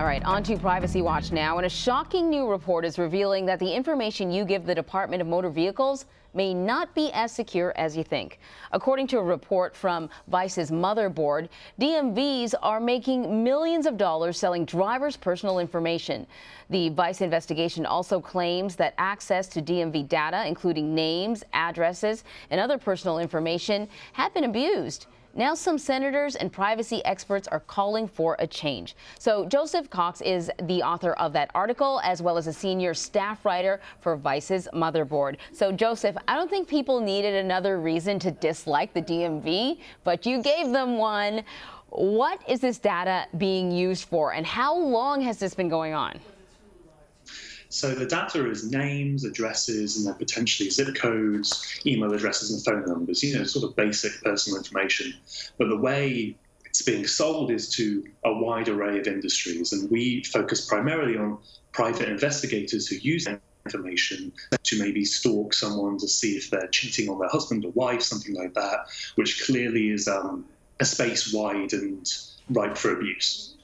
All right, on to Privacy Watch now. And a shocking new report is revealing that the information you give the Department of Motor Vehicles may not be as secure as you think. According to a report from Vice's Motherboard, DMVs are making millions of dollars selling drivers' personal information. The Vice investigation also claims that access to DMV data, including names, addresses, and other personal information, have been abused. Now some senators and privacy experts are calling for a change. So Joseph Cox is the author of that article, as well as a senior staff writer for Vice's Motherboard. So Joseph, I don't think people needed another reason to dislike the DMV, but you gave them one. What is this data being used for, and how long has this been going on? So the data is names, addresses, and then potentially zip codes, email addresses, and phone numbers, sort of basic personal information. But the way it's being sold is to a wide array of industries. And we focus primarily on private investigators who use that information to maybe stalk someone to see if they're cheating on their husband or wife, something like that, which clearly is a space wide and ripe for abuse.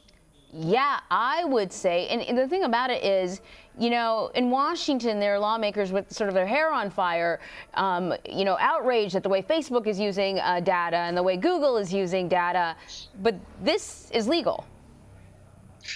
Yeah, I would say, and the thing about it is, in Washington, there are lawmakers with sort of their hair on fire, outraged at the way Facebook is using data and the way Google is using data. But this is legal.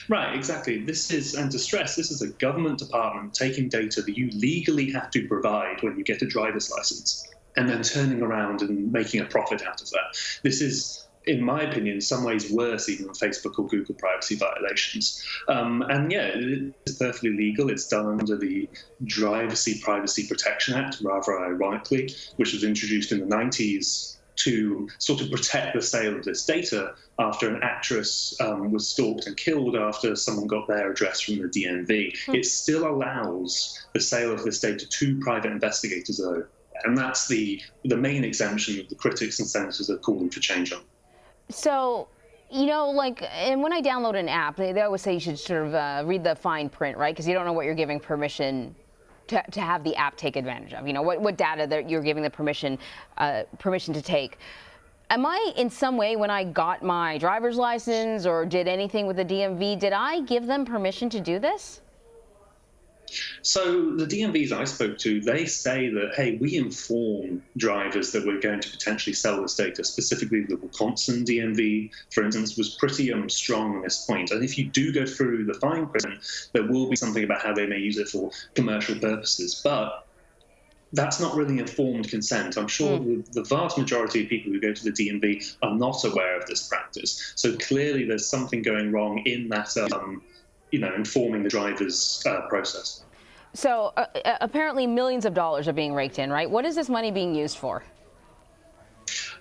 Right, exactly. And to stress, this is a government department taking data that you legally have to provide when you get a driver's license, and then turning around and making a profit out of that. This is, in my opinion, in some ways worse even than Facebook or Google privacy violations. It's perfectly legal. It's done under the Privacy Protection Act, rather ironically, which was introduced in the 90s to sort of protect the sale of this data after an actress was stalked and killed after someone got their address from the DMV. It still allows the sale of this data to private investigators, though. And that's the main exemption that the critics and senators are calling for change on. So, and when I download an app, they always say you should sort of read the fine print, right? Because you don't know what you're giving permission to have the app take advantage of. What data that you're giving the permission to take. Am I in some way, when I got my driver's license or did anything with the DMV, did I give them permission to do this? So the DMVs I spoke to, they say that, hey, we inform drivers that we're going to potentially sell this data. Specifically, the Wisconsin DMV, for instance, was pretty strong on this point. And if you do go through the fine print, there will be something about how they may use it for commercial purposes. But that's not really informed consent. I'm sure the vast majority of people who go to the DMV are not aware of this practice. So clearly there's something going wrong in that informing the driver's process. So apparently millions of dollars are being raked in, right? What is this money being used for?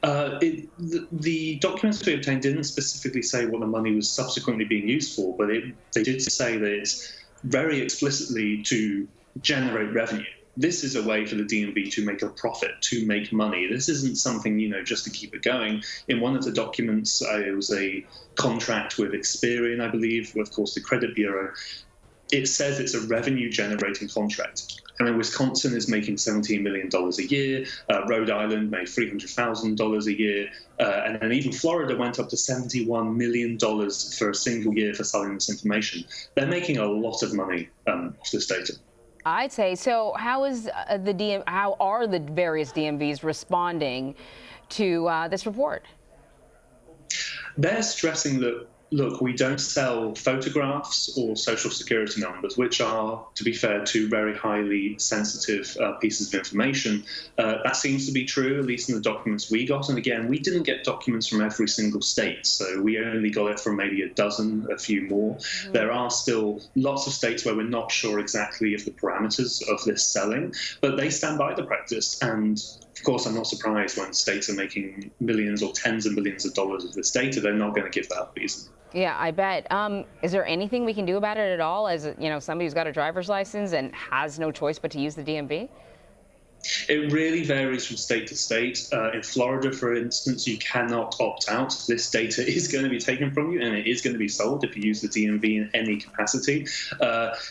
The documents we obtained didn't specifically say what the money was subsequently being used for, but they did say that it's very explicitly to generate revenue. This is a way for the DMV to make a profit, to make money. This isn't something, just to keep it going. In one of the documents, it was a contract with Experian, I believe, of course, the credit bureau. It says it's a revenue-generating contract. And then Wisconsin is making $17 million a year. Rhode Island made $300,000 a year. And then even Florida went up to $71 million for a single year for selling this information. They're making a lot of money off this data. I'd say. So how are the various DMVs responding to this report? They're stressing that, look, we don't sell photographs or social security numbers, which are, to be fair, two very highly sensitive pieces of information. That seems to be true, at least in the documents we got. And again, we didn't get documents from every single state, so we only got it from maybe a few more. There are still lots of states where we're not sure exactly of the parameters of this selling, but they stand by the practice. And of course, I'm not surprised when states are making millions or tens of millions of dollars of this data. They're not going to give that up easily. Yeah, I bet. Is there anything we can do about it at all as, somebody who's got a driver's license and has no choice but to use the DMV? It really varies from state to state. In Florida, for instance, you cannot opt out. This data is going to be taken from you, and it is going to be sold if you use the DMV in any capacity.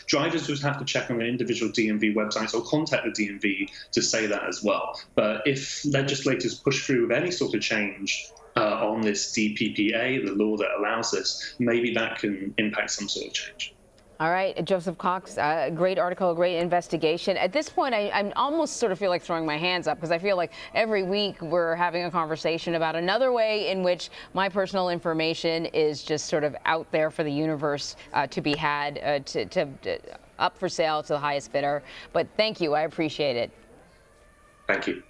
Drivers would have to check on their individual DMV websites or contact the DMV to say that as well. But if legislators push through with any sort of change, on this DPPA, the law that allows this, maybe that can impact some sort of change. All right, Joseph Cox, great article, great investigation. At this point, I almost sort of feel like throwing my hands up because I feel like every week we're having a conversation about another way in which my personal information is just sort of out there for the universe to be had, up for sale to the highest bidder. But thank you, I appreciate it. Thank you.